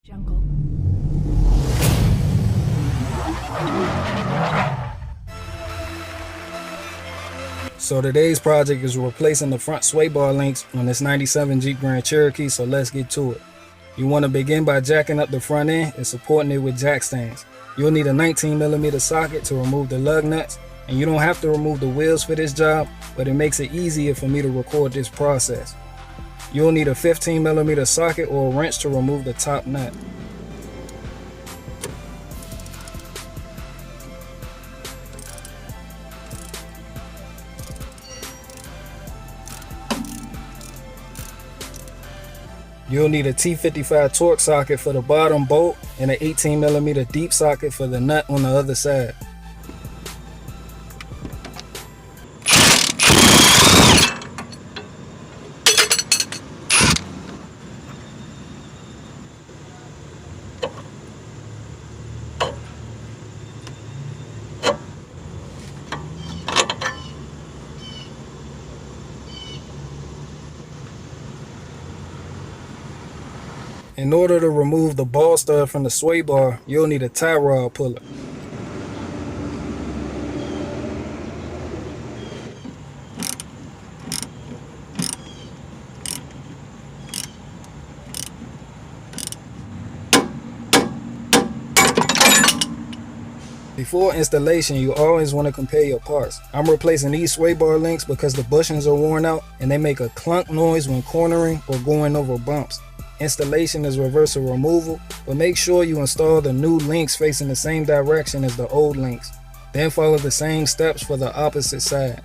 Jungle. So today's project is replacing the front sway bar links on this 97 Jeep Grand Cherokee, so let's get to it. You want to begin by jacking up the front end and supporting it with jack stands. You'll need a 19mm socket to remove the lug nuts, and you don't have to remove the wheels for this job, but it makes it easier for me to record this process. You'll need a 15mm socket or a wrench to remove the top nut. You'll need a T-55 Torx socket for the bottom bolt and an 18mm deep socket for the nut on the other side. In order to remove the ball stud from the sway bar, you'll need a tie rod puller. Before installation, you always want to compare your parts. I'm replacing these sway bar links because the bushings are worn out and they make a clunk noise when cornering or going over bumps. Installation is reversal removal, but make sure you install the new links facing the same direction as the old links. Then follow the same steps for the opposite side.